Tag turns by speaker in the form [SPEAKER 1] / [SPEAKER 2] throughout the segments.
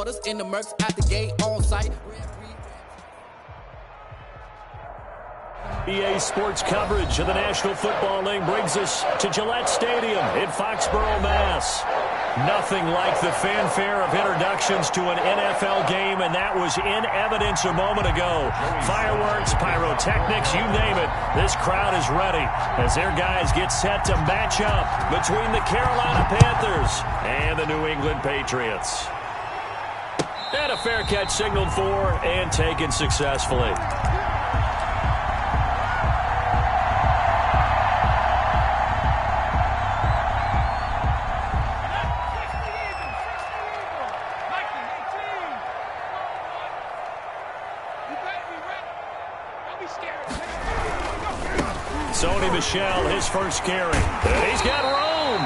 [SPEAKER 1] quarters in the Mercs at the gate on site.
[SPEAKER 2] EA Sports coverage of the National Football League brings us to Gillette Stadium in Foxborough, Mass. Nothing like the fanfare of introductions to an NFL game, and that was in evidence a moment ago. Fireworks, pyrotechnics, you name it. This crowd is ready as their guys get set to match up between the Carolina Panthers and the New England Patriots. And a fair catch signaled for and taken successfully. Michelle, his first carry. And he's got room.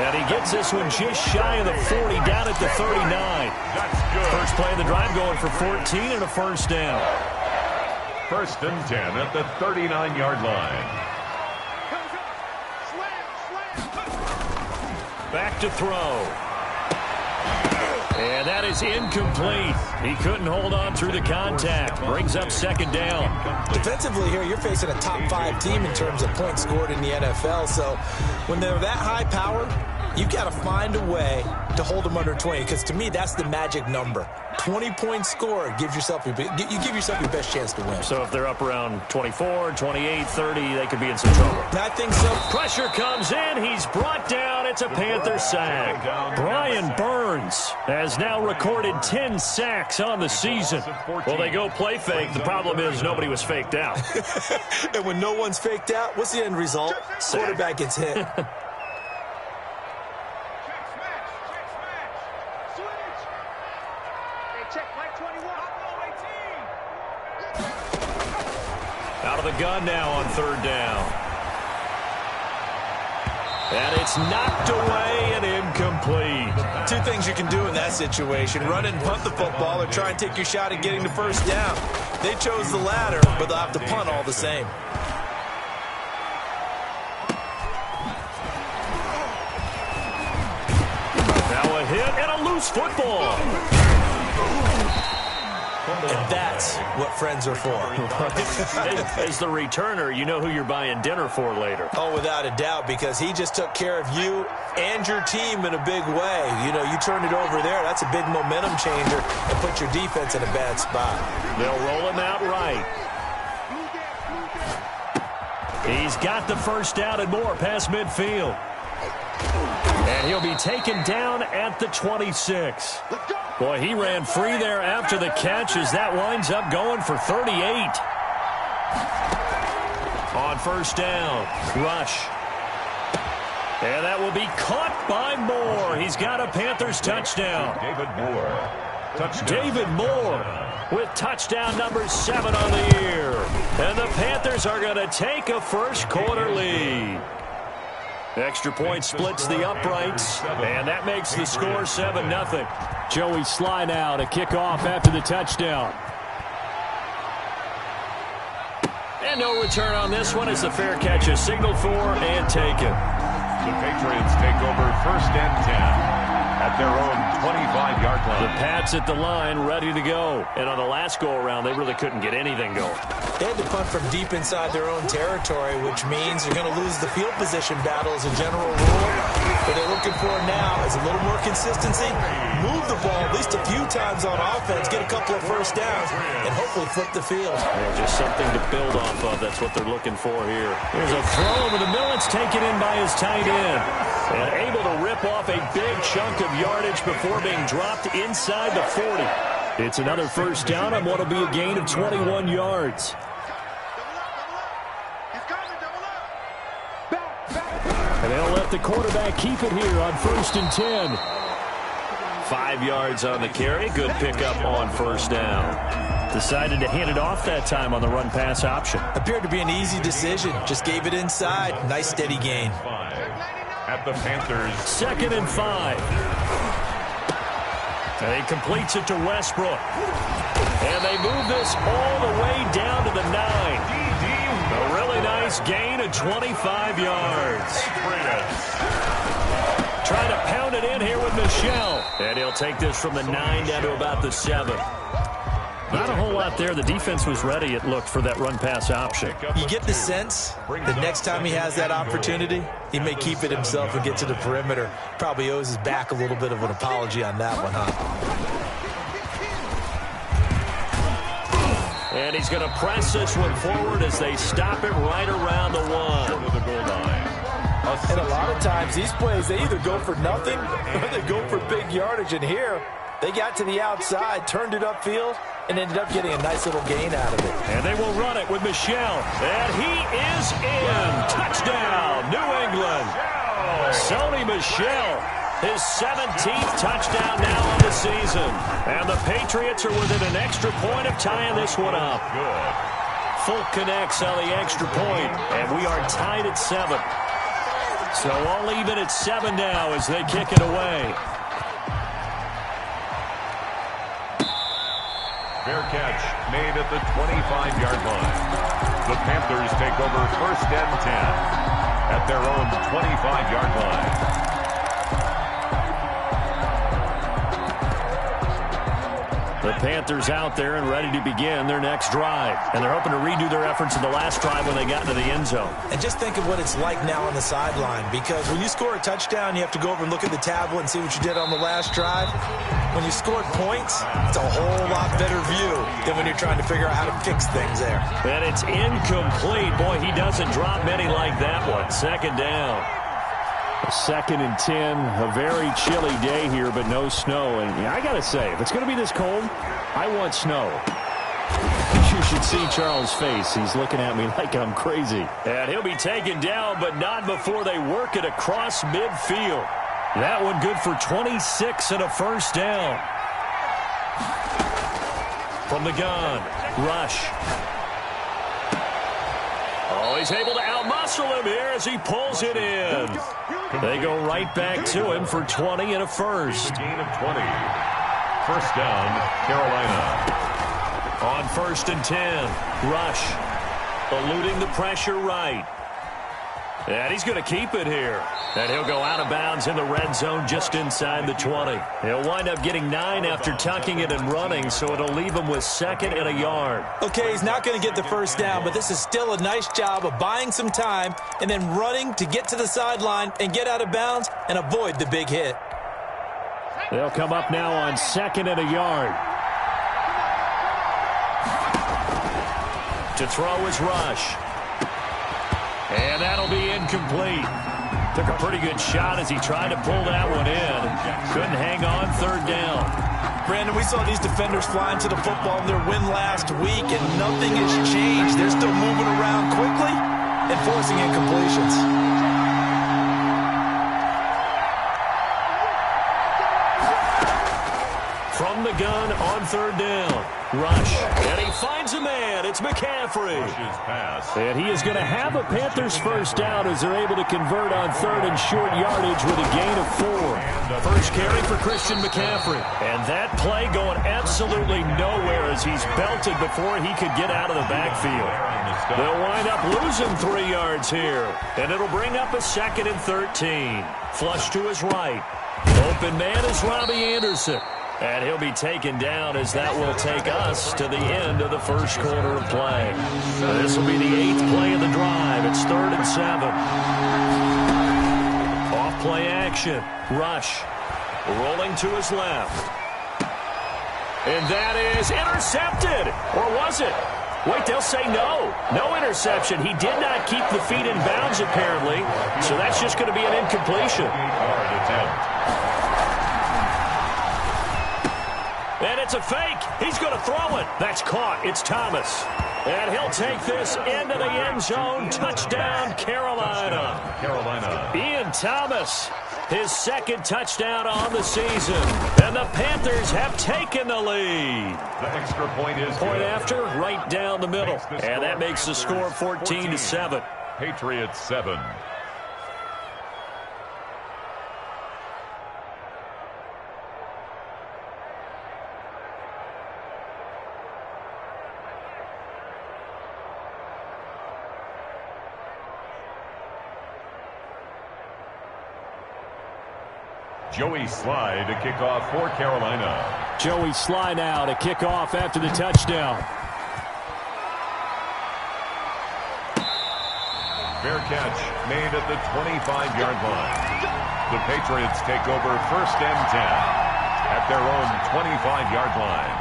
[SPEAKER 2] And he gets this one just shy of the 40, down at the 39.
[SPEAKER 3] That's good.
[SPEAKER 2] First play of the drive going for 14 and a first down.
[SPEAKER 3] 1st and 10 at the 39-yard line.
[SPEAKER 2] Back to throw. And that is incomplete. He couldn't hold on through the contact. Brings up 2nd down.
[SPEAKER 4] Defensively here, you're facing a top 5 team in terms of points scored in the NFL. So when they're that high powered, you've got to find a way to hold them under 20. Because to me, that's the magic number. 20 points scored gives yourself you give yourself your best chance to win.
[SPEAKER 2] So if they're up around 24, 28, 30, they could be in some trouble.
[SPEAKER 4] I think so.
[SPEAKER 2] Pressure comes in. He's brought down. It's a Panther sack. Brian Burns has now recorded 10 sacks on the season. Well, they go play fake. The problem is nobody was faked out.
[SPEAKER 4] And when no one's faked out, what's the end result? Quarterback gets hit.
[SPEAKER 2] Out of the gun now on 3rd down. And it's knocked away and incomplete.
[SPEAKER 4] 2 things you can do in that situation. Run and punt the football or try and take your shot at getting the first down. They chose the latter, but they'll have to punt all the same.
[SPEAKER 2] Now a hit and a loose football.
[SPEAKER 4] And that's what friends are for.
[SPEAKER 2] As the returner, you know who you're buying dinner for later.
[SPEAKER 4] Oh, without a doubt, because he just took care of you and your team in a big way. You know, you turned it over there. That's a big momentum changer and put your defense in a bad spot.
[SPEAKER 2] They'll roll him out right. He's got the first down and more past midfield. And he'll be taken down at the 26. Boy, he ran free there after the catch as that winds up going for 38. On 1st down, rush. And that will be caught by Moore. He's got a Panthers touchdown.
[SPEAKER 3] David Moore. Touchdown.
[SPEAKER 2] David Moore with touchdown number 7 on the year. And the Panthers are going to take a first quarter lead. Extra point splits the uprights, and that makes the score 7-0. Joey Sly now to kick off after the touchdown. And no return on this one as the fair catch is signaled for and taken.
[SPEAKER 3] The Patriots take over 1st and 10 at their own 25-yard line.
[SPEAKER 2] The Pats at the line, ready to go. And on the last go-around, they really couldn't get anything going.
[SPEAKER 4] They had to punt from deep inside their own territory, which means they're going to lose the field position battle as a general rule. What they're looking for now is a little more consistency, move the ball at least a few times on offense, get a couple of first downs, and hopefully flip the field.
[SPEAKER 2] Yeah, just something to build off of. That's what they're looking for here. There's a throw over the middle. It's taken in by his tight end. And able to rip off a big chunk of yardage before being dropped inside the 40. It's another first down on what will be a gain of 21 yards. And they'll let the quarterback keep it here on 1st and 10. 5 yards on the carry. Good pickup on 1st down. Decided to hand it off that time on the run-pass option.
[SPEAKER 4] Appeared to be an easy decision. Just gave it inside. Nice steady gain.
[SPEAKER 3] At the Panthers.
[SPEAKER 2] 2nd and 5. And he completes it to Westbrook. And they move this all the way down to the 9. A really nice gain of 25 yards. trying to pound it in here with Michel. And he'll take this from the 9 down to about the 7. Not a whole lot there. The defense was ready, it looked, for that run-pass option.
[SPEAKER 4] You get the sense that next time he has that opportunity, he may keep it himself and get to the perimeter. Probably owes his back a little bit of an apology on that one, huh?
[SPEAKER 2] And he's going to press this one forward as they stop it right around the 1.
[SPEAKER 3] To the goal line.
[SPEAKER 4] And a lot of times, these plays, they either go for nothing or they go for big yardage. And here, they got to the outside, turned it upfield, and ended up getting a nice little gain out of it.
[SPEAKER 2] And they will run it with Michel. And he is in. Touchdown, New England. Sony Michel, his 17th touchdown now on the season. And the Patriots are within an extra point of tying this one up.
[SPEAKER 3] Good.
[SPEAKER 2] Fulk connects on the extra point, and we are tied at 7. So all even at 7 now as they kick it away.
[SPEAKER 3] Fair catch made at the 25-yard line. The Panthers take over 1st and 10 at their own 25-yard line.
[SPEAKER 2] The Panthers out there and ready to begin their next drive. And they're hoping to redo their efforts in the last drive when they got into the end zone.
[SPEAKER 4] And just think of what it's like now on the sideline, because when you score a touchdown, you have to go over and look at the tablet and see what you did on the last drive. When you scored points, it's a whole lot better view than when you're trying to figure out how to fix things there.
[SPEAKER 2] And it's incomplete. Boy, he doesn't drop many like that one. 2nd down. 2nd and 10, a very chilly day here, but no snow. And I got to say, if it's going to be this cold, I want snow. You should see Charles' face. He's looking at me like I'm crazy. And he'll be taken down, but not before they work it across midfield. That one good for 26 and a 1st down. From the gun, Rush. Oh, he's able to outmuscle him here as he pulls it in. They go right back to him for 20 and a 1st.
[SPEAKER 3] Gain of 20. 1st down, Carolina.
[SPEAKER 2] On 1st and 10, Rush eluding the pressure right. And he's going to keep it here. And he'll go out of bounds in the red zone just inside the 20. He'll wind up getting 9 after tucking it and running, so it'll leave him with 2nd and a yard.
[SPEAKER 4] Okay, he's not going to get the 1st down, but this is still a nice job of buying some time and then running to get to the sideline and get out of bounds and avoid the big hit.
[SPEAKER 2] They'll come up now on 2nd and a yard. To throw is Rush. And that'll be incomplete. Took a pretty good shot as he tried to pull that one in. Couldn't hang on 3rd down.
[SPEAKER 4] Brandon, we saw these defenders flying to the football in their win last week, and nothing has changed. They're still moving around quickly and forcing incompletions.
[SPEAKER 2] From the gun on 3rd down. Rush. And he finds a man. It's McCaffrey. And he is going to have a Panthers 1st down as they're able to convert on 3rd and short yardage with a gain of 4. First carry for Christian McCaffrey. And that play going absolutely nowhere as he's belted before he could get out of the backfield. They'll wind up losing 3 yards here. And it'll bring up a 2nd and 13. Flush to his right. Open man is Robbie Anderson. And he'll be taken down as that will take us to the end of the 1st quarter of play. This will be the 8th play of the drive. It's 3rd and 7. Off play action. Rush. Rolling to his left. And that is intercepted. Or was it? Wait, they'll say no. No interception. He did not keep the feet in bounds, apparently. So that's just going to be an incompletion.
[SPEAKER 3] Hard attempt.
[SPEAKER 2] And it's a fake. He's going to throw it. That's caught. It's Thomas. And he'll take this into the end zone. Touchdown, Carolina. Ian Thomas, his 2nd touchdown on the season. And the Panthers have taken the lead.
[SPEAKER 3] The extra point is
[SPEAKER 2] Point
[SPEAKER 3] good.
[SPEAKER 2] after, right down the middle. And that makes the score 14-7.
[SPEAKER 3] Patriots 7. Joey Sly to kick off for Carolina.
[SPEAKER 2] Joey Sly now to kick off after the touchdown.
[SPEAKER 3] Fair catch made at the 25-yard line. The Patriots take over 1st and 10 at their own 25-yard line.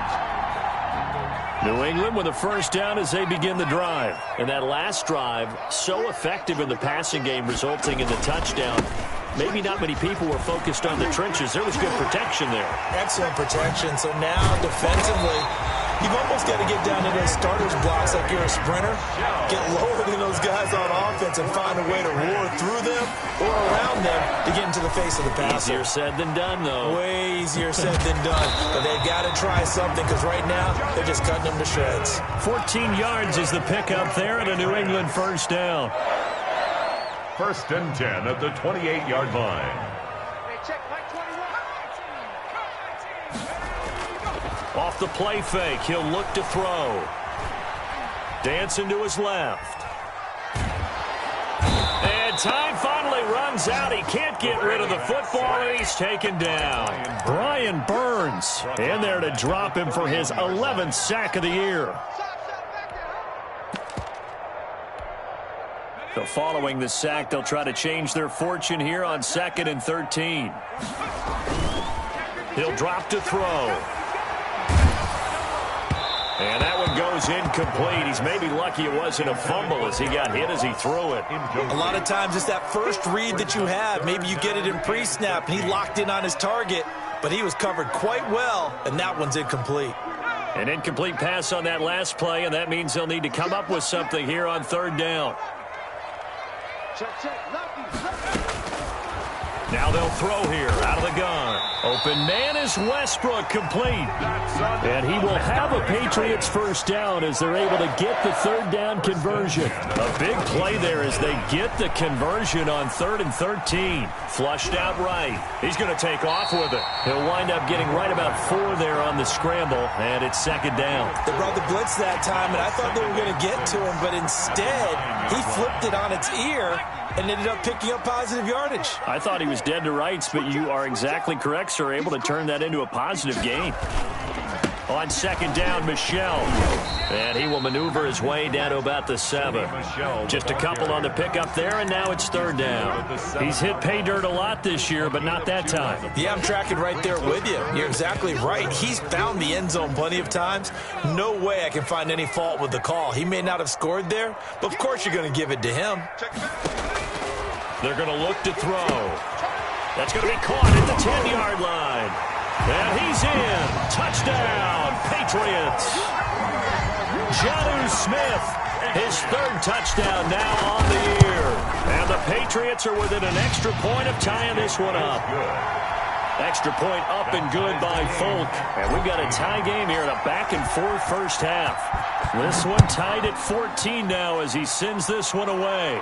[SPEAKER 2] New England with a first down as they begin the drive. And that last drive, so effective in the passing game, resulting in the touchdown. Maybe not many people were focused on the trenches. There was good protection there.
[SPEAKER 4] Excellent protection. So now defensively, you've almost got to get down into those starters blocks like you're a sprinter. Get lower than those guys on offense and find a way to roar through them or around them to get into the face of the passer.
[SPEAKER 2] Easier said than done, though.
[SPEAKER 4] Way easier said than done. But they've got to try something because right now they're just cutting them to shreds.
[SPEAKER 2] 14 yards is the pickup there at a New England first down.
[SPEAKER 3] 1st and 10 at the 28-yard line.
[SPEAKER 2] Off the play fake, he'll look to throw. Dancing to his left. And time finally runs out. He can't get rid of the football, and he's taken down. Brian Burns in there to drop him for his 11th sack of the year. So following the sack, they'll try to change their fortune here on 2nd and 13. He'll drop to throw. And that one goes incomplete. He's maybe lucky it wasn't a fumble as he got hit as he threw it.
[SPEAKER 4] A lot of times it's that first read that you have. Maybe you get it in pre-snap, and he locked in on his target, but he was covered quite well, and that one's incomplete.
[SPEAKER 2] An incomplete pass on that last play, and that means they'll need to come up with something here on 3rd down. Now they'll throw here out of the gun. Open man is Westbrook, complete. And he will have a Patriots first down as they're able to get the 3rd down conversion. A big play there as they get the conversion on 3rd and 13. Flushed out right. He's going to take off with it. He'll wind up getting right about 4 there on the scramble, and it's 2nd down.
[SPEAKER 4] They brought the blitz that time, and I thought they were going to get to him, but instead he flipped it on its ear and ended up picking up positive yardage.
[SPEAKER 2] I thought he was dead to rights, but you are exactly correct, sir. Able to turn that into a positive gain. On 2nd down, Michel. And he will maneuver his way down to about the 7. Just a couple on the pickup there, and now it's 3rd down. He's hit pay dirt a lot this year, but not that time.
[SPEAKER 4] Yeah, I'm tracking right there with you. You're exactly right. He's found the end zone plenty of times. No way I can find any fault with the call. He may not have scored there, but of course you're going to give it to him.
[SPEAKER 2] They're going to look to throw. That's going to be caught at the 10-yard line. And he's in. Touchdown, Patriots. Jonnu Smith, his 3rd touchdown now on the year. And the Patriots are within an extra point of tying this one up. Extra point up and good by Folk. And we've got a tie game here in a back-and-forth first half. This one tied at 14 now as he sends this one away.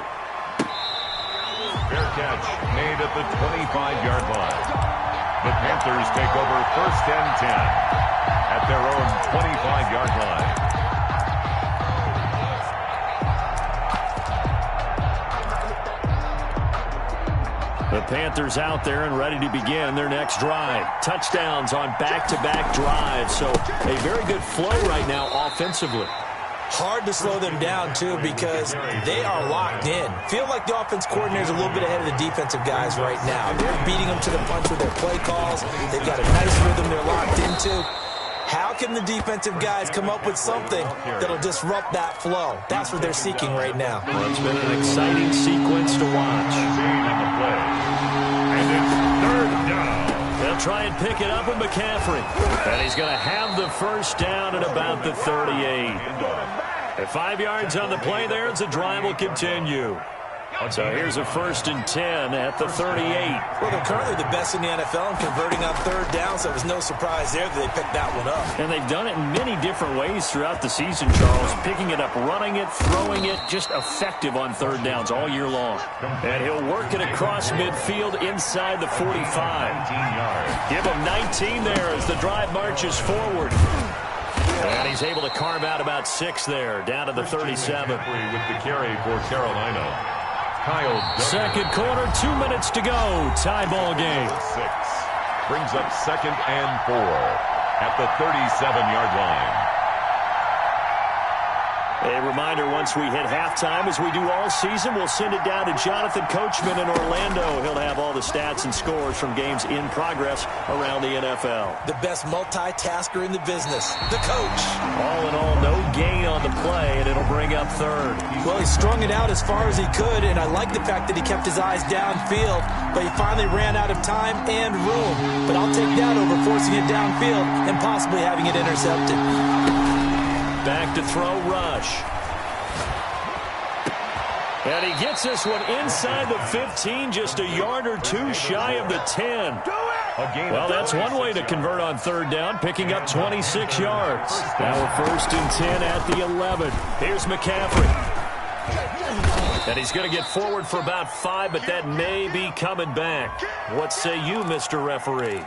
[SPEAKER 3] Fair catch made at the 25-yard line. The Panthers take over 1st and 10 at their own 25-yard line.
[SPEAKER 2] The Panthers out there and ready to begin their next drive. Touchdowns on back-to-back drives, so a very good flow right now offensively.
[SPEAKER 4] Hard to slow them down, too, because they are locked in. Feel like the offense coordinator is a little bit ahead of the defensive guys right now. They're beating them to the punch with their play calls. They've got a nice rhythm they're locked into. How can the defensive guys come up with something that'll disrupt that flow? That's what they're seeking right now.
[SPEAKER 2] Well, it's been an exciting sequence to watch.
[SPEAKER 3] And it's 3rd down.
[SPEAKER 2] They'll try and pick it up with McCaffrey. And he's going to have the first down at about the 38. At 5 yards on the play there as the drive will continue. So here's a 1st and 10 at the 38.
[SPEAKER 4] Well, they're currently the best in the NFL in converting on 3rd down, so it was no surprise there that they picked that one up.
[SPEAKER 2] And they've done it in many different ways throughout the season, Charles. Picking it up, running it, throwing it, just effective on 3rd downs all year long. And he'll work it across midfield inside the 45. Give him 19 there as the drive marches forward. And he's able to carve out about 6 there, down to the 37.
[SPEAKER 3] With the carry for Carolina.
[SPEAKER 2] 2nd quarter, 2 minutes to go. Tie ball game.
[SPEAKER 3] 6. Brings up 2nd and 4 at the 37-yard line.
[SPEAKER 2] A reminder, once we hit halftime, as we do all season, we'll send it down to Jonathan Coachman in Orlando. He'll have all the stats and scores from games in progress around the NFL.
[SPEAKER 4] The best multitasker in the business, the coach.
[SPEAKER 2] All in all, no gain on the play, and it'll bring up 3rd.
[SPEAKER 4] Well, he strung it out as far as he could, and I like the fact that he kept his eyes downfield, but he finally ran out of time and room. But I'll take that over forcing it downfield and possibly having it intercepted.
[SPEAKER 2] Back to throw, Rush. And he gets this one inside the 15, just a yard or two shy of the 10. Well, that's one way to convert on 3rd down, picking up 26 yards. Now we're 1st and 10 at the 11. Here's McCaffrey. And he's going to get forward for about 5, but that may be coming back. What say you, Mr. Referee?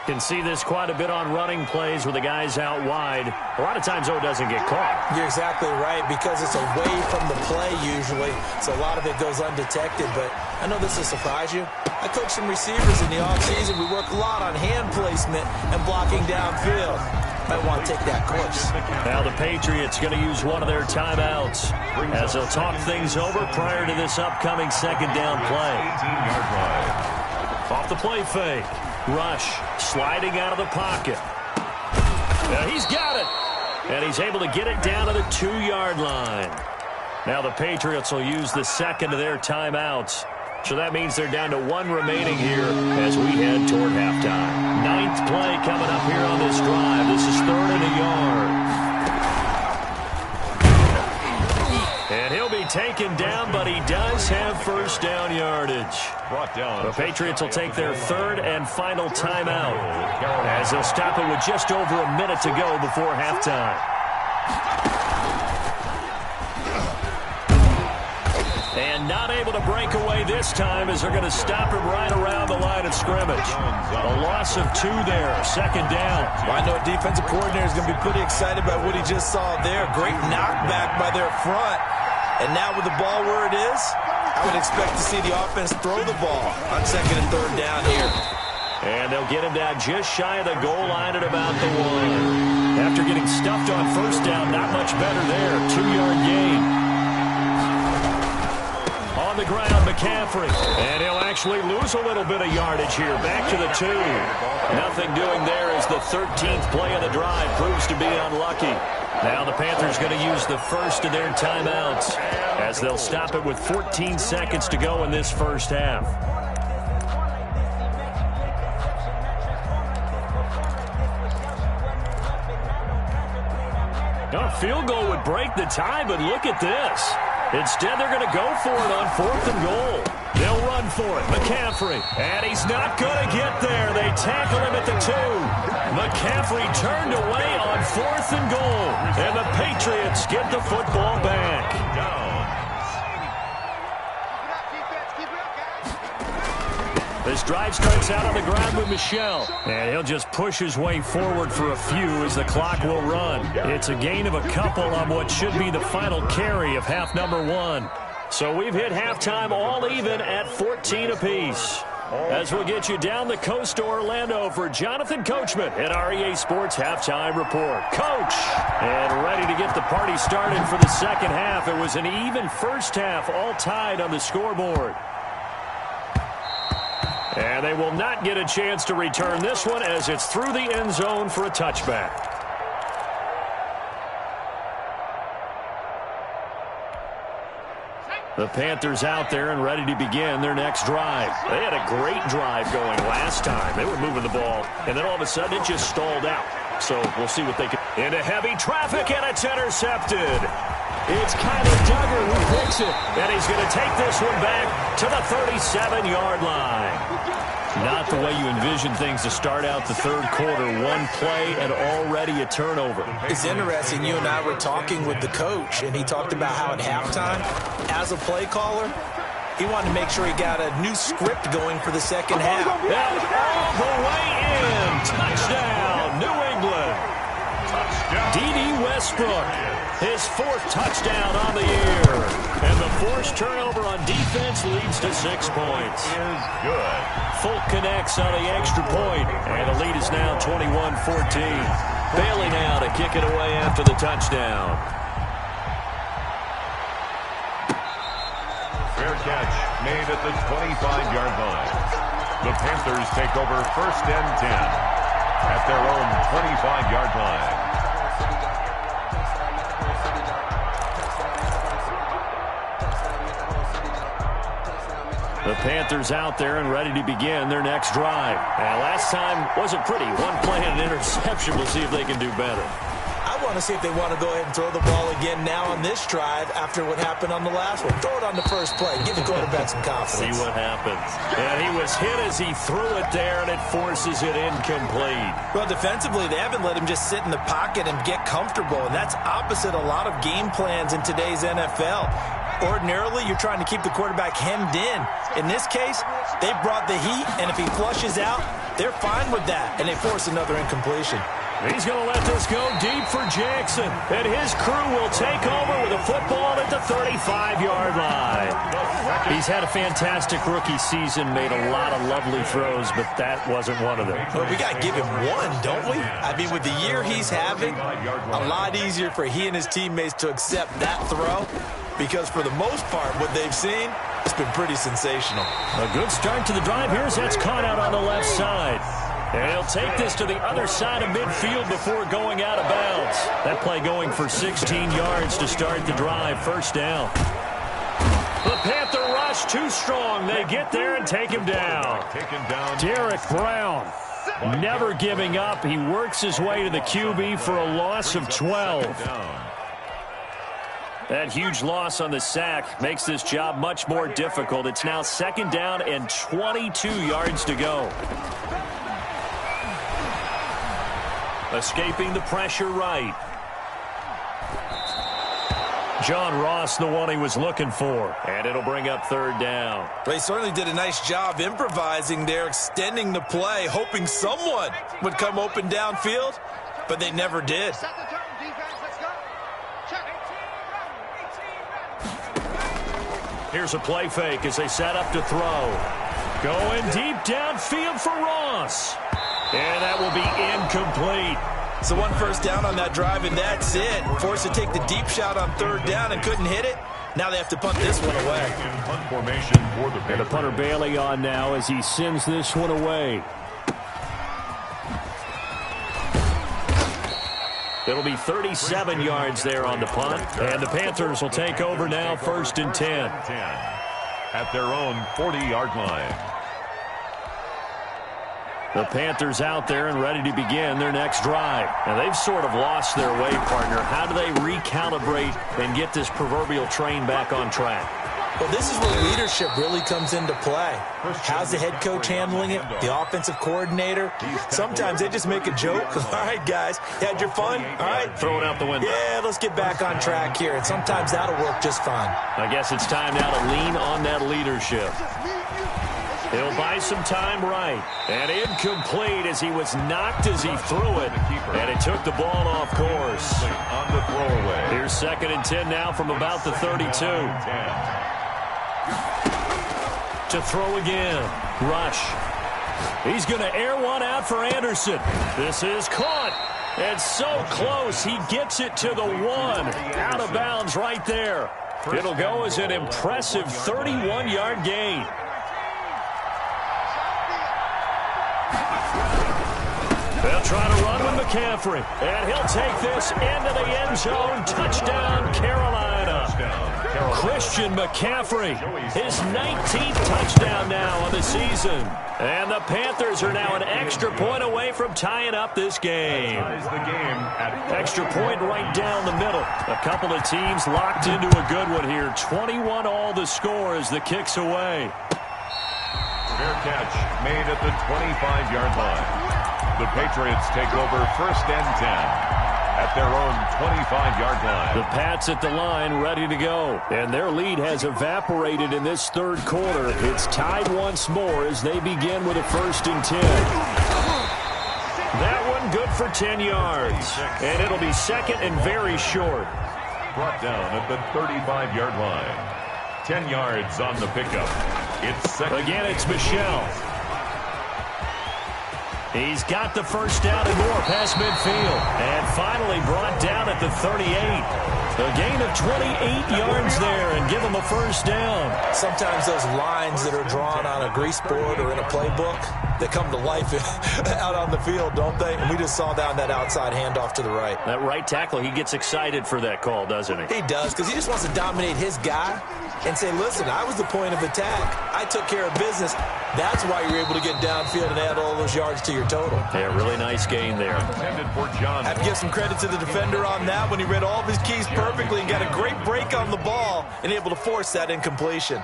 [SPEAKER 2] Can see this quite a bit on running plays with the guys out wide. A lot of times, though, it doesn't get caught.
[SPEAKER 4] You're exactly right, because it's away from the play usually, so a lot of it goes undetected. But I know this will surprise you. I coach some receivers in the offseason. We work a lot on hand placement and blocking downfield. Might want to take that course.
[SPEAKER 2] Now the Patriots going to use one of their timeouts as they'll talk things over prior to this upcoming 2nd down play. Off the play fake. Rush sliding out of the pocket. Now he's got it. And he's able to get it down to the 2-yard line. Now the Patriots will use the 2nd of their timeouts. So that means they're down to 1 remaining here as we head toward halftime. 9th play coming up here on this drive. This is 3rd and a yard. And he'll be taken down, but he does have 1st down yardage. The Patriots will take their 3rd and final timeout as they'll stop it with just over a minute to go before halftime. And not able to break away this time as they're going to stop him right around the line of scrimmage. A loss of 2 there, 2nd down.
[SPEAKER 4] Well, I know a defensive coordinator is going to be pretty excited about what he just saw there. Great knockback by their front. And now with the ball where it is, I would expect to see the offense throw the ball on 2nd and 3rd down here.
[SPEAKER 2] And they'll get him down just shy of the goal line at about the 1. After getting stuffed on 1st down, not much better there. 2-yard gain. On the ground, McCaffrey. And he'll actually lose a little bit of yardage here. Back to the 2. Nothing doing there as the 13th play of the drive proves to be unlucky. Now the Panthers going to use the 1st of their timeouts as they'll stop it with 14 seconds to go in this 1st half. A field goal would break the tie, but look at this. Instead, they're going to go for it on 4th and goal. They'll run for it. McCaffrey. And he's not going to get there. They tackle him at the 2. McCaffrey turned away on 4th and goal. And the Patriots get the football back. This drive starts out on the ground with Michel. And he'll just push his way forward for a few as the clock will run. It's a gain of a couple on what should be the final carry of half number 1. So we've hit halftime all even at 14 apiece. As we'll get you down the coast to Orlando for Jonathan Coachman at our EA Sports Halftime Report. Coach! And ready to get the party started for the 2nd half. It was an even 1st half, all tied on the scoreboard. And they will not get a chance to return this one as it's through the end zone for a touchback. The Panthers out there and ready to begin their next drive. They had a great drive going last time. They were moving the ball, and then all of a sudden it just stalled out. So we'll see what they can. Into heavy traffic, and it's intercepted. It's Kyler Duggar who picks it, and he's going to take this one back to the 37-yard line. Not the way you envision things to start out the 3rd quarter. 1 play and already a turnover.
[SPEAKER 4] It's interesting. You and I were talking with the coach, and he talked about how at halftime, as a play caller, he wanted to make sure he got a new script going for the 2nd half.
[SPEAKER 2] And all the way in. Touchdown, New England. Touchdown. D.D. Westbrook, his 4th touchdown on the year. And the forced turnover on defense leads to 6 points.
[SPEAKER 3] Is good.
[SPEAKER 2] Fulk connects on the extra point, and the lead is now 21-14. Bailey now to kick it away after the touchdown.
[SPEAKER 3] Fair catch made at the 25-yard line. The Panthers take over 1st and 10 at their own 25-yard line.
[SPEAKER 2] The Panthers out there and ready to begin their next drive. And last time wasn't pretty. One play and an interception. We'll see if they can do better.
[SPEAKER 4] I want to see if they want to go ahead and throw the ball again now on this drive after what happened on the last one. Throw it on the first play. Give the quarterback some confidence.
[SPEAKER 2] See what happens. And he was hit as he threw it there, and it forces it incomplete.
[SPEAKER 4] Well, defensively, they haven't let him just sit in the pocket and get comfortable, and that's opposite a lot of game plans in today's NFL. Ordinarily, you're trying to keep the quarterback hemmed in. In this case, they brought the heat, and if he flushes out, they're fine with that, and they force another incompletion.
[SPEAKER 2] He's going to let this go deep for Jackson, and his crew will take over with a football at the 35-yard line. He's had a fantastic rookie season, made a lot of lovely throws, but that wasn't one of them.
[SPEAKER 4] Well, we got to give him one, don't we? I mean, with the year he's having, a lot easier for he and his teammates to accept that throw, because for the most part, what they've seen, it's been pretty sensational.
[SPEAKER 2] A good start to the drive. Here's that's caught out on the left side. And he'll take this to the other side of midfield before going out of bounds. That play going for 16 yards to start the drive. First down. The Panther rush too strong. They get there and take him down. Derek Brown never giving up. He works his way to the QB for a loss of 12. That huge loss on the sack makes this job much more difficult. It's now 2nd down and 22 yards to go. Escaping the pressure right. John Ross, the one he was looking for. And it'll bring up 3rd down.
[SPEAKER 4] They certainly did a nice job improvising there, extending the play, hoping someone would come open downfield, but they never did.
[SPEAKER 2] Here's a play fake as they set up to throw. Going deep downfield for Ross. And that will be incomplete.
[SPEAKER 4] So 1 first down on that drive, and that's it. Forced to take the deep shot on 3rd down and couldn't hit it. Now they have to punt this one away.
[SPEAKER 3] Punt formation for the
[SPEAKER 2] And the punter Bailey on now as he sends this one away. It'll be 37 yards there on the punt. And the Panthers will take over now, 1st and 10.
[SPEAKER 3] At their own 40-yard line.
[SPEAKER 2] The Panthers out there and ready to begin their next drive. Now, they've sort of lost their way, partner. How do they recalibrate and get this proverbial train back on track?
[SPEAKER 4] Well, this is where leadership really comes into play. How's the head coach handling it? The offensive coordinator? Sometimes they just make a joke. All right, guys, you had your fun? All right.
[SPEAKER 2] Throw it out the window.
[SPEAKER 4] Yeah, let's get back on track here. And sometimes that'll work just fine.
[SPEAKER 2] I guess it's time now to lean on that leadership. He'll buy some time right. And incomplete as he was knocked as he threw it. And it took the ball off course.
[SPEAKER 3] On the throwaway.
[SPEAKER 2] Here's 2nd and 10 now from about the 32. To throw again. Rush. He's going to air one out for Anderson. This is caught. And so close. He gets it to the 1. Out of bounds right there. It'll go as an impressive 31-yard gain. They'll try to run with McCaffrey. And he'll take this into the end zone. Touchdown, Carolina. Christian McCaffrey, his 19th touchdown now of the season. And the Panthers are now an extra point away from tying up this game. Extra point right down the middle. A couple of teams locked into a good one here. 21 all the score as the kick's away.
[SPEAKER 3] Fair catch made at the 25-yard line. The Patriots take over 1st and 10 at their own 25-yard line.
[SPEAKER 2] The Pats at the line ready to go. And their lead has evaporated in this 3rd quarter. It's tied once more as they begin with a 1st and 10. That one good for 10 yards. And it'll be 2nd and very short.
[SPEAKER 3] Brought down at the 35-yard line. 10 yards on the pickup. It's second.
[SPEAKER 2] Again, it's Michel. He's got the first down and more past midfield. And finally brought down at the 38. A gain of 28 yards there and give him a first down.
[SPEAKER 4] Sometimes those lines that are drawn on a grease board or in a playbook, they come to life out on the field, don't they? And we just saw down that outside handoff to the right.
[SPEAKER 2] That right tackle, he gets excited for that call, doesn't he?
[SPEAKER 4] He does, because he just wants to dominate his guy and say, listen, I was the point of attack. I took care of business. That's why you're able to get downfield and add all those yards to your total.
[SPEAKER 2] Yeah, really nice gain there.
[SPEAKER 4] I have to give some credit to the defender on that when he read all of his keys perfectly and got a great break on the ball and able to force that incompletion.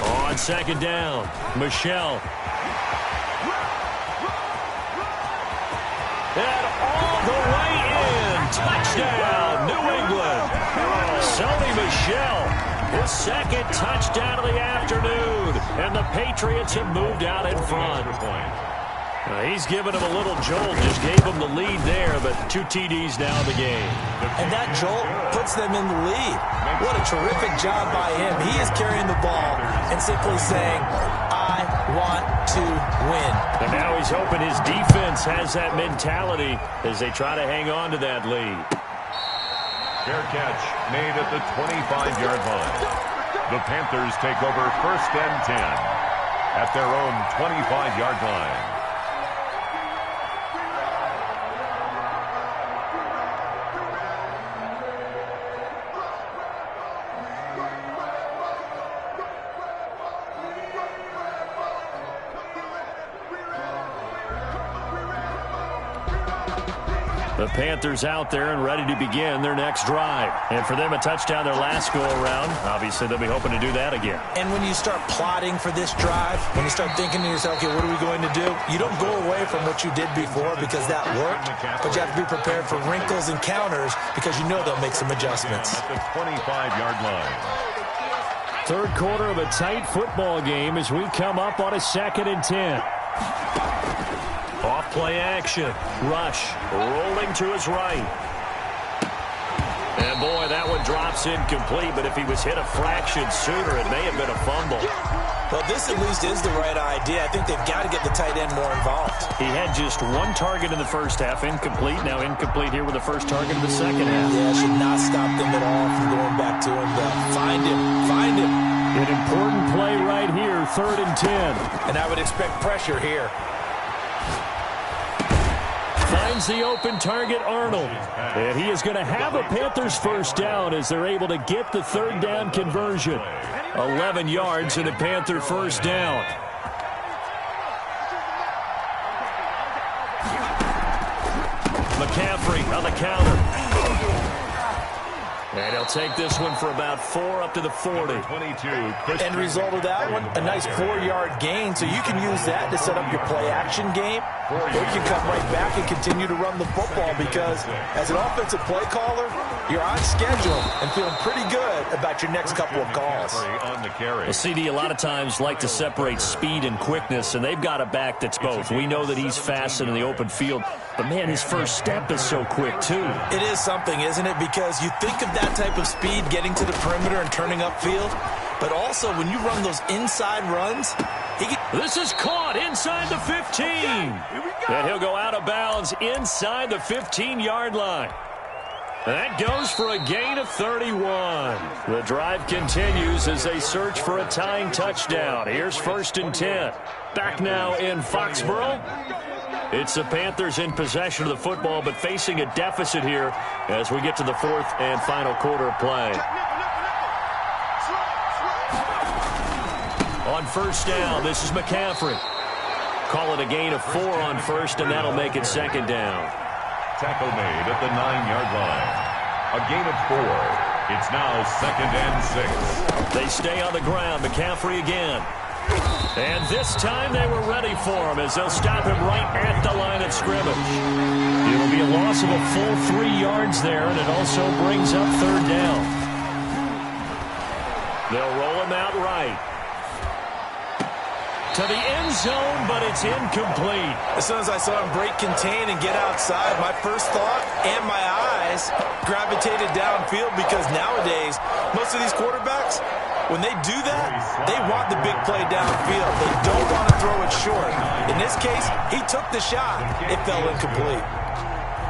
[SPEAKER 2] On second down, Michel. And all the way in. Touchdown, New England. Sony Michel, his second touchdown of the afternoon. And the Patriots have moved out in front. He's given him a little jolt, just gave him the lead there, but 2 TDs now in the game.
[SPEAKER 4] And that jolt puts them in the lead. What a terrific job by him. He is carrying the ball and simply saying, I want to win.
[SPEAKER 2] And now he's hoping his defense has that mentality as they try to hang on to that lead.
[SPEAKER 3] Fair catch made at the 25-yard line. The Panthers take over first and 10 at their own 25-yard line.
[SPEAKER 2] The Panthers out there and ready to begin their next drive. And for them, a touchdown their last go-around. Obviously, they'll be hoping to do that again.
[SPEAKER 4] And when you start plotting for this drive, when you start thinking to yourself, okay, what are we going to do? You don't go away from what you did before because that worked, but you have to be prepared for wrinkles and counters because you know they'll make some adjustments.
[SPEAKER 3] At the 25-yard line.
[SPEAKER 2] Third quarter of a tight football game as we come up on a 2nd and 10. Off play action. Rush rolling to his right. And boy, that one drops incomplete, but if he was hit a fraction sooner, it may have been a fumble.
[SPEAKER 4] Well, this at least is the right idea. I think they've got to get the tight end more involved.
[SPEAKER 2] He had just 1 target in the first half, incomplete. Now incomplete here with the first target of the second half.
[SPEAKER 4] Yeah, should not stop them at all from going back to him. Find him. Find him.
[SPEAKER 2] An important play right here, 3rd and 10.
[SPEAKER 4] And I would expect pressure here.
[SPEAKER 2] Finds the open target, Arnold. And he is going to have a Panthers first down as they're able to get the 3rd down conversion. 11 yards and a Panther first down. McCaffrey on the counter. And he'll take this one for about 4 up to the 40.
[SPEAKER 4] End result of that one, a nice 4-yard gain. So you can use that to set up your play-action game. Or you can come right back and continue to run the football because as an offensive play caller, you're on schedule and feeling pretty good about your next couple of calls.
[SPEAKER 2] Well, CD, a lot of times like to separate speed and quickness, and they've got a back that's both. We know that he's fast in the open field, but, man, his first step is so quick, too.
[SPEAKER 4] It is something, isn't it? Because you think of that type of speed getting to the perimeter and turning upfield, but also when you run those inside runs,
[SPEAKER 2] this is caught inside the 15. And he'll go out of bounds inside the 15-yard line. That goes for a gain of 31. The drive continues as they search for a tying touchdown. Here's 1st and 10. Back now in Foxborough. It's the Panthers in possession of the football, but facing a deficit here as we get to the 4th and final quarter of play. On first down, this is McCaffrey. Call it a gain of 4 on 1st, and that'll make it 2nd down.
[SPEAKER 3] Tackle made at the 9-yard line. A gain of 4. It's now 2nd and 6.
[SPEAKER 2] They stay on the ground. McCaffrey again. And this time they were ready for him as they'll stop him right at the line of scrimmage. It'll be a loss of a full 3 yards there, and it also brings up 3rd down. They'll roll him out right. to the end zone, but it's incomplete.
[SPEAKER 4] As soon as I saw him break contain and get outside, my first thought and my eyes gravitated downfield, because nowadays, most of these quarterbacks, when they do that, they want the big play downfield. They don't want to throw it short. In this case, he took the shot. It fell incomplete.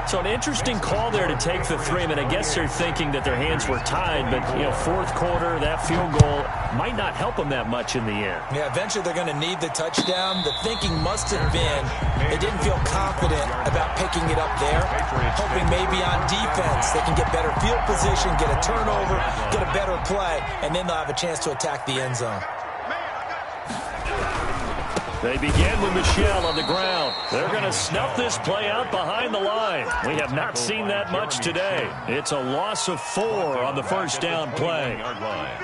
[SPEAKER 2] So an interesting call there to take the 3. I mean, I guess they're thinking that their hands were tied, but, you know, fourth quarter, that field goal might not help them that much in the end.
[SPEAKER 4] Yeah, eventually they're going to need the touchdown. The thinking must have been they didn't feel confident about picking it up there, hoping maybe on defense they can get better field position, get a turnover, get a better play, and then they'll have a chance to attack the end zone.
[SPEAKER 2] They begin with Michel on the ground. They're going to snuff this play out behind the line. We have not seen that much today. It's a loss of 4 on the first down play.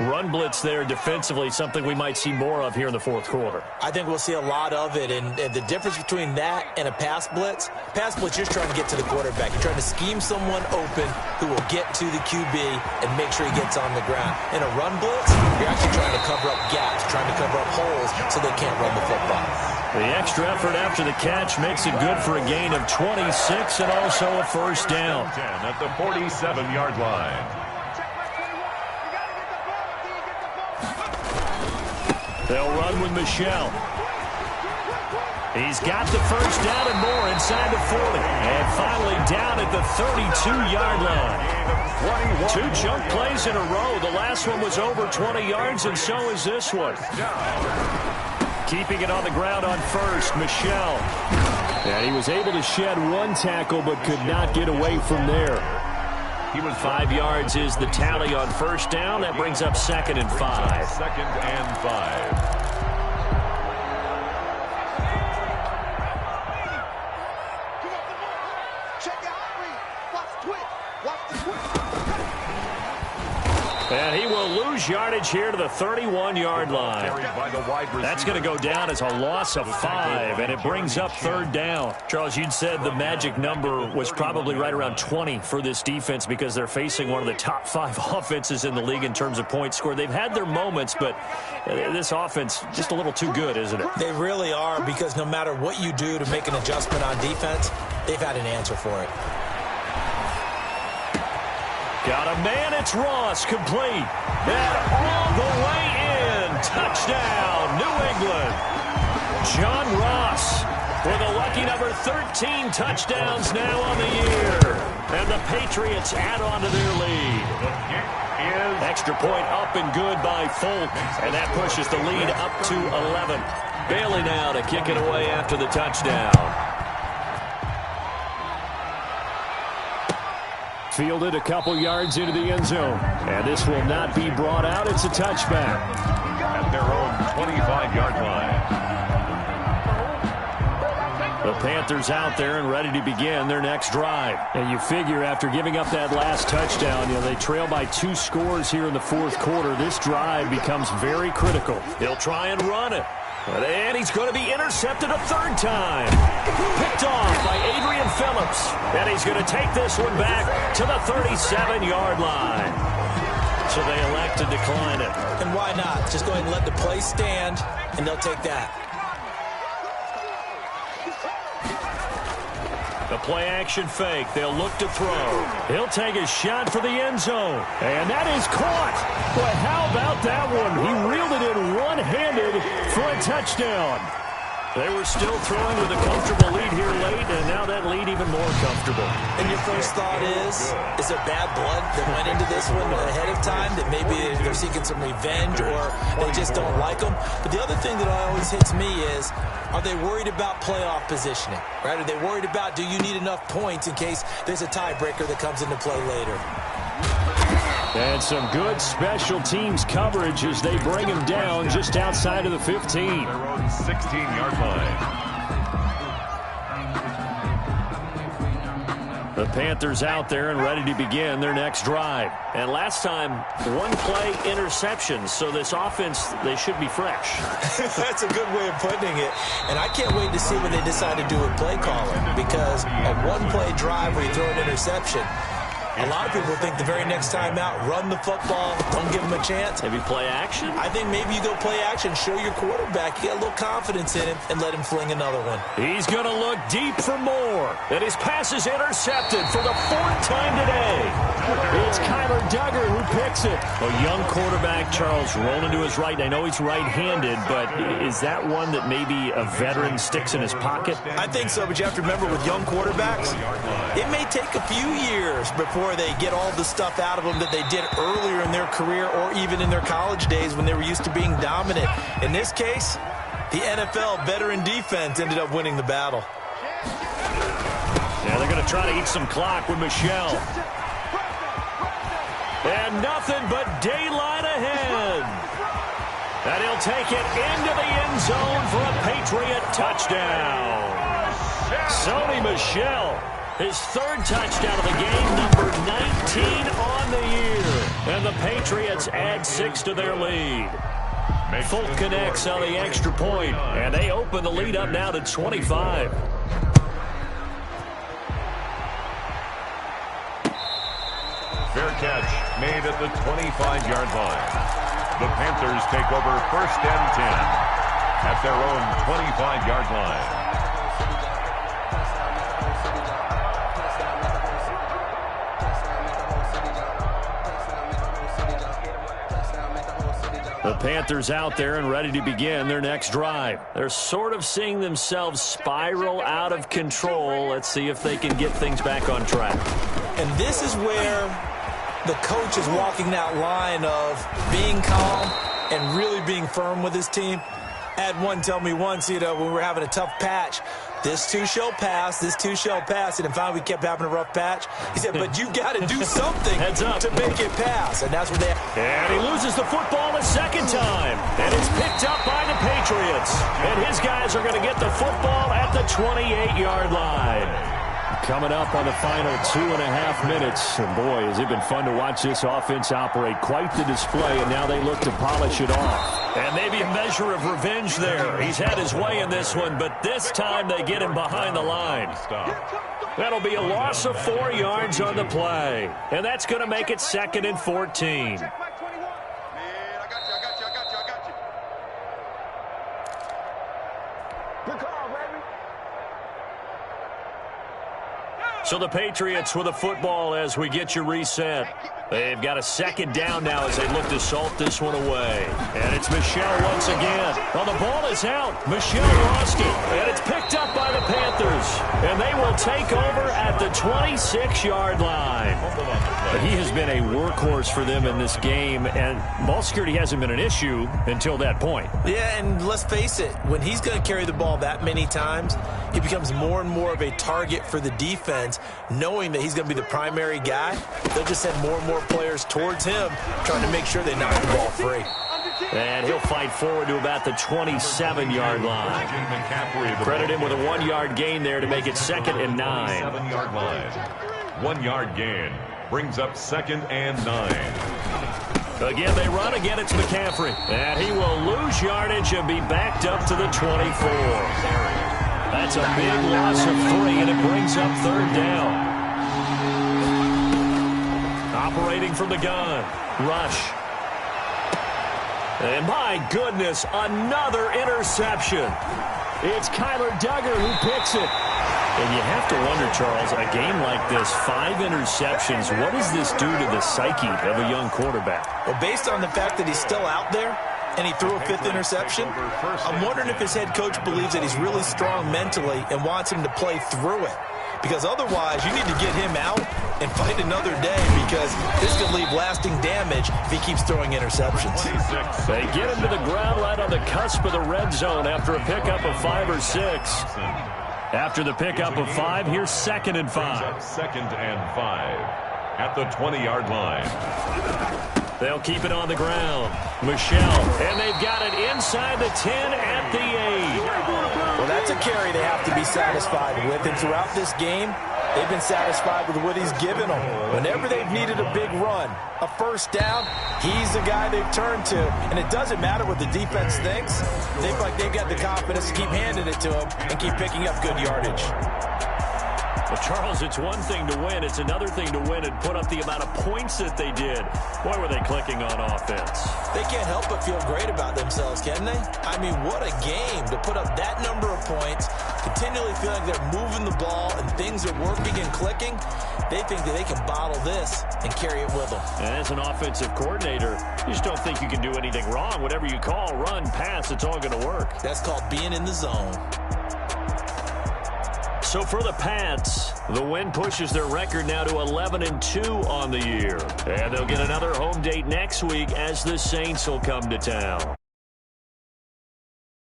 [SPEAKER 2] Run blitz there defensively, something we might see more of here in the fourth quarter.
[SPEAKER 4] I think we'll see a lot of it, and the difference between that and a pass blitz, you're trying to get to the quarterback. You're trying to scheme someone open who will get to the QB and make sure he gets on the ground. In a run blitz, you're actually trying to cover up gaps, trying to cover up holes so they can't run the football.
[SPEAKER 2] The extra effort after the catch makes it good for a gain of 26 and also a first down.
[SPEAKER 3] At the 47-yard line.
[SPEAKER 2] They'll run with Michel. He's got the first down and more inside the 40. And finally down at the 32-yard line. 2 jump plays in a row. The last one was over 20 yards, and so is this one. Keeping it on the ground on first, Michel. And he was able to shed 1 tackle but could not get away from there. He was 5 yards is the tally on first down. That brings up 2nd and 5.
[SPEAKER 3] 2nd and 5.
[SPEAKER 2] And he will lose yardage here to the 31-yard line. That's going to go down as a loss of 5, and it brings up 3rd down. Charles, you'd said the magic number was probably right around 20 for this defense because they're facing one of the top 5 offenses in the league in terms of points scored. They've had their moments, but this offense just a little too good, isn't it?
[SPEAKER 4] They really are, because no matter what you do to make an adjustment on defense, they've had an answer for it.
[SPEAKER 2] Got a man, it's Ross, complete. And all the way in. Touchdown, New England. John Ross with a lucky number 13 touchdowns now on the year. And the Patriots add on to their lead. Extra point up and good by Folk. And that pushes the lead up to 11. Bailey now to kick it away after the touchdown. Fielded a couple yards into the end zone. And this will not be brought out. It's a touchback.
[SPEAKER 3] At their own 25-yard line.
[SPEAKER 2] The Panthers out there and ready to begin their next drive. And you figure after giving up that last touchdown, they trail by 2 scores here in the fourth quarter. This drive becomes very critical. He'll try and run it. And he's going to be intercepted a 3rd time. Picked off by Adrian Phillips. And he's going to take this one back to the 37-yard line. So they elect to decline it.
[SPEAKER 4] And why not? Just go ahead and let the play stand, and they'll take that.
[SPEAKER 2] The play-action fake. They'll look to throw. He'll take a shot for the end zone. And that is caught. Boy, how about that one? He reeled it in one-handed for a touchdown. They were still throwing with a comfortable lead here late, and now that lead even more comfortable.
[SPEAKER 4] And your first thought is there bad blood that went into this one ahead of time, that maybe they're seeking some revenge or they just don't like them? But the other thing that always hits me is, are they worried about playoff positioning? Right? Are they worried about, do you need enough points in case there's a tiebreaker that comes into play later?
[SPEAKER 2] And some good special teams coverage as they bring him down just outside of the 15.
[SPEAKER 3] Their own 16-yard line.
[SPEAKER 2] The Panthers out there and ready to begin their next drive. And last time, 1-play interceptions. So this offense, they should be fresh.
[SPEAKER 4] That's a good way of putting it. And I can't wait to see what they decide to do with play calling. Because a 1-play drive where you throw an interception, A lot of people think the very next time out, run the football, don't give him a chance.
[SPEAKER 2] Maybe play action?
[SPEAKER 4] I think maybe you go play action, show your quarterback, get a little confidence in him, and let him fling another one.
[SPEAKER 2] He's going to look deep for more. And his pass is intercepted for the 4th time today. It's Kyler Duggar who picks it. A young quarterback, Charles, rolling to his right. I know he's right-handed, but is that one that maybe a veteran sticks in his pocket?
[SPEAKER 4] I think so, but you have to remember with young quarterbacks, it may take a few years before they get all the stuff out of them that they did earlier in their career or even in their college days when they were used to being dominant. In this case, the NFL veteran defense ended up winning the battle.
[SPEAKER 2] Yeah, they're going to try to eat some clock with Michelle. And nothing but daylight ahead. And he'll take it into the end zone for a Patriot touchdown. Sony Michel, his 3rd touchdown of the game, number 19 on the year. And the Patriots add 6 to their lead. Folk connects on the extra point, and they open the lead up now to 25.
[SPEAKER 3] Fair catch made at the 25-yard line. The Panthers take over 1st and 10 at their own 25-yard line.
[SPEAKER 2] The Panthers out there and ready to begin their next drive. They're sort of seeing themselves spiral out of control. Let's see if they can get things back on track.
[SPEAKER 4] And this is where the coach is walking that line of being calm and really being firm with his team. I had one tell me once, when we were having a tough patch, this too shall pass, this too shall pass. And finally we kept having a rough patch. He said, but you got to do something to make it pass. And that's what they...
[SPEAKER 2] And he loses the football a 2nd time. And it's picked up by the Patriots. And his guys are going to get the football at the 28-yard line. Coming up on the final 2.5 minutes. And boy, has it been fun to watch this offense operate. Quite the display, and now they look to polish it off. And maybe a measure of revenge there. He's had his way in this one, but this time they get him behind the line. That'll be a loss of 4 yards on the play. And that's going to make it 2nd and 14. So the Patriots with a football as we get you reset. They've got a 2nd down now as they look to salt this one away. And it's Michel once again. Well, the ball is out. Michel lost it. And it's picked up by the Panthers. And they will take over at the 26-yard line. But he has been a workhorse for them in this game. And ball security hasn't been an issue until that point.
[SPEAKER 4] Yeah, and let's face it. When he's going to carry the ball that many times, he becomes more and more of a target for the defense, knowing that he's going to be the primary guy. They'll just send more and more players towards him, trying to make sure they knock the ball free.
[SPEAKER 2] And he'll fight forward to about the 27-yard line. Credit him with a 1-yard gain there to make it 2nd and 9.
[SPEAKER 3] 7-yard line. 1-yard gain brings up 2nd and 9.
[SPEAKER 2] Again, they run. Again, it's McCaffrey. And he will lose yardage and be backed up to the 24. That's a big loss of 3, and it brings up 3rd down. Operating from the gun. Rush. And my goodness, another interception. It's Kyler Duggar who picks it. And you have to wonder, Charles, a game like this, 5 interceptions, what does this do to the psyche of a young quarterback?
[SPEAKER 4] Well, based on the fact that he's still out there, and he threw a 5th interception, I'm wondering if his head coach believes that he's really strong mentally and wants him to play through it. Because otherwise, you need to get him out and fight another day, because this could leave lasting damage if he keeps throwing interceptions.
[SPEAKER 2] They get him to the ground right on the cusp of the red zone after a pickup of 5 or 6. After the pickup of 5, here's 2nd and 5.
[SPEAKER 3] 2nd and 5 at the 20-yard line.
[SPEAKER 2] They'll keep it on the ground. Michel, and they've got it inside the 10 at the 8.
[SPEAKER 4] Well, that's a carry they have to be satisfied with. And throughout this game, they've been satisfied with what he's given them. Whenever they've needed a big run, a 1st down, he's the guy they've turned to. And it doesn't matter what the defense thinks. They feel like they've got the confidence to keep handing it to him and keep picking up good yardage.
[SPEAKER 2] Well, Charles, it's one thing to win. It's another thing to win and put up the amount of points that they did. Boy, were they clicking on offense.
[SPEAKER 4] They can't help but feel great about themselves, can they? I mean, what a game to put up that number of points, continually feel like they're moving the ball and things are working and clicking. They think that they can bottle this and carry it with them.
[SPEAKER 2] And as an offensive coordinator, you just don't think you can do anything wrong. Whatever you call, run, pass, it's all going to work.
[SPEAKER 4] That's called being in the zone.
[SPEAKER 2] So for the Pats, the win pushes their record now to 11-2 on the year. And they'll get another home date next week as the Saints will come to town.